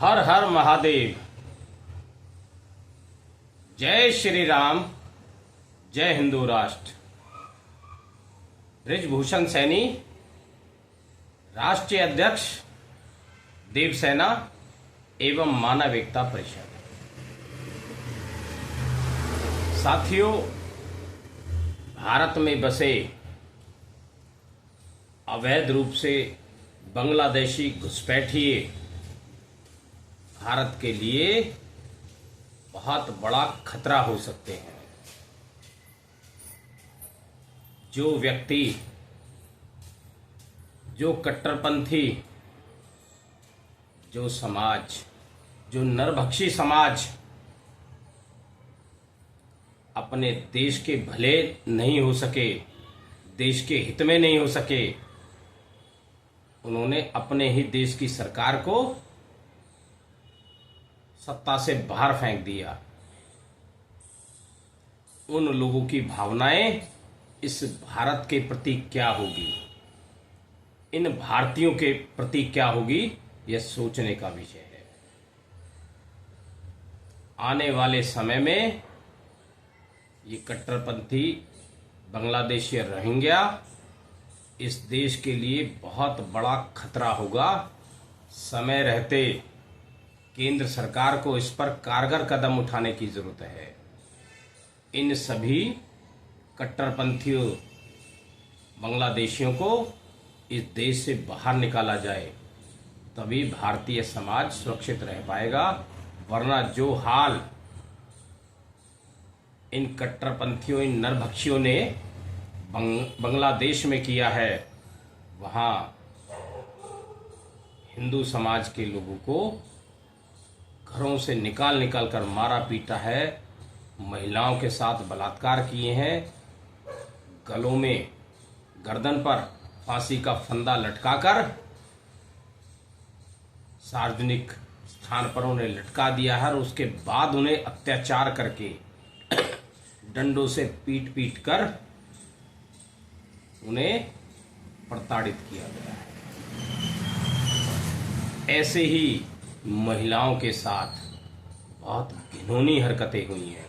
हर हर महादेव। जय श्री राम। जय हिंदू राष्ट्र। बृजभूषण सैनी, राष्ट्रीय अध्यक्ष देवसेना एवं मानव एकता परिषद। साथियों, भारत में बसे अवैध रूप से बांग्लादेशी घुसपैठिए भारत के लिए बहुत बड़ा खतरा हो सकते हैं। जो व्यक्ति, जो कट्टरपंथी, जो समाज, जो नरभक्षी समाज अपने देश के भले नहीं हो सके, देश के हित में नहीं हो सके, उन्होंने अपने ही देश की सरकार को सत्ता से बाहर फेंक दिया। उन लोगों की भावनाएं इस भारत के प्रति क्या होगी, इन भारतीयों के प्रति क्या होगी, यह सोचने का विषय है। आने वाले समय में ये कट्टरपंथी बांग्लादेशी रोहिंग्या इस देश के लिए बहुत बड़ा खतरा होगा। समय रहते केंद्र सरकार को इस पर कारगर कदम उठाने की जरूरत है। इन सभी कट्टरपंथियों बांग्लादेशियों को इस देश से बाहर निकाला जाए, तभी भारतीय समाज सुरक्षित रह पाएगा। वरना जो हाल इन कट्टरपंथियों, इन नरभक्षियों ने बांग्लादेश में किया है, वहां हिंदू समाज के लोगों को घरों से निकाल निकाल कर मारा पीटा है, महिलाओं के साथ बलात्कार किए हैं, गलों में, गर्दन पर फांसी का फंदा लटकाकर सार्वजनिक स्थान पर उन्हें लटका दिया है और उसके बाद उन्हें अत्याचार करके डंडों से पीट पीट कर उन्हें प्रताड़ित किया गया है। ऐसे ही महिलाओं के साथ बहुत घिनौनी हरकतें हुई हैं।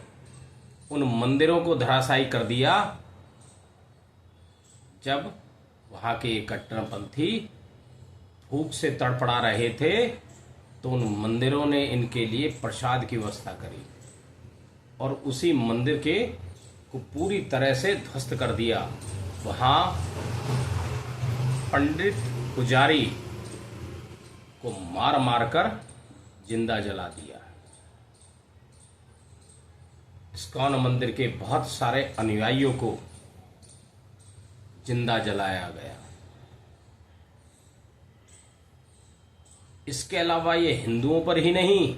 उन मंदिरों को धराशायी कर दिया। जब वहां के कट्टरपंथी भूख से तड़पड़ा रहे थे तो उन मंदिरों ने इनके लिए प्रसाद की व्यवस्था करी और उसी मंदिर के को पूरी तरह से ध्वस्त कर दिया। वहां पंडित पुजारी को मार मार कर जिंदा जला दिया। इस्कॉन मंदिर के बहुत सारे अनुयायियों को जिंदा जलाया गया। इसके अलावा ये हिंदुओं पर ही नहीं,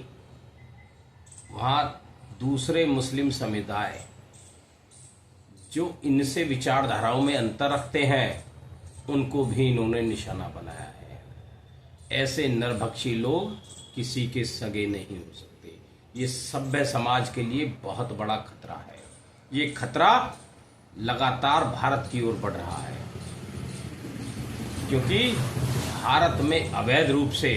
वहां दूसरे मुस्लिम समुदाय जो इनसे विचारधाराओं में अंतर रखते हैं, उनको भी इन्होंने निशाना बनाया है। ऐसे नरभक्षी लोग किसी के सगे नहीं हो सकते। ये सभ्य समाज के लिए बहुत बड़ा खतरा है। ये खतरा लगातार भारत की ओर बढ़ रहा है, क्योंकि भारत में अवैध रूप से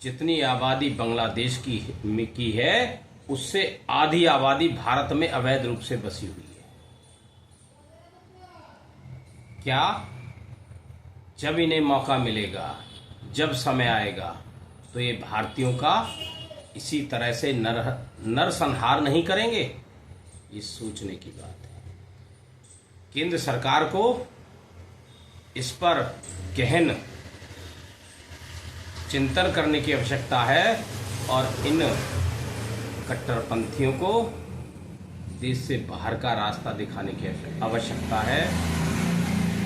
जितनी आबादी बांग्लादेश की है, उससे आधी आबादी भारत में अवैध रूप से बसी हुई है। क्या जब इन्हें मौका मिलेगा, जब समय आएगा, तो ये भारतीयों का इसी तरह से नरसंहार नहीं करेंगे? ये सोचने की बात है। केंद्र सरकार को इस पर गहन चिंतन करने की आवश्यकता है और इन कट्टरपंथियों को देश से बाहर का रास्ता दिखाने की आवश्यकता है।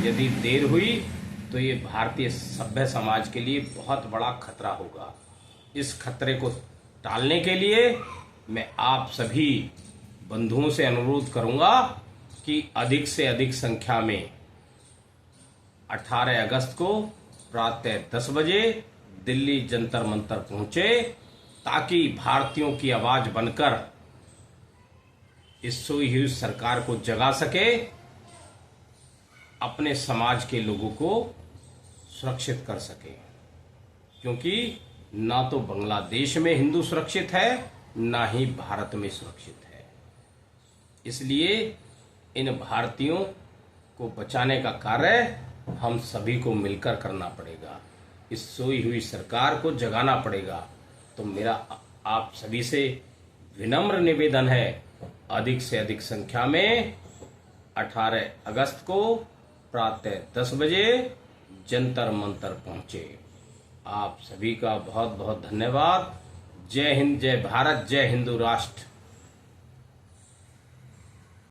यदि देर हुई तो ये भारतीय सभ्य समाज के लिए बहुत बड़ा खतरा होगा। इस खतरे को टालने के लिए मैं आप सभी बंधुओं से अनुरोध करूंगा कि अधिक से अधिक संख्या में 18 अगस्त को प्रातः 10 बजे दिल्ली जंतर मंतर पहुंचे, ताकि भारतीयों की आवाज बनकर इस सोई हुई सरकार को जगा सके, अपने समाज के लोगों को सुरक्षित कर सके। क्योंकि ना तो बांग्लादेश में हिंदू सुरक्षित है, ना ही भारत में सुरक्षित है। इसलिए इन भारतीयों को बचाने का कार्य हम सभी को मिलकर करना पड़ेगा। इस सोई हुई सरकार को जगाना पड़ेगा। तो मेरा आप सभी से विनम्र निवेदन है, अधिक से अधिक संख्या में 18 अगस्त को प्रातः 10 बजे जंतर मंतर पहुंचे। आप सभी का बहुत बहुत धन्यवाद। जय हिंद, जय भारत, जय हिंदू राष्ट्र।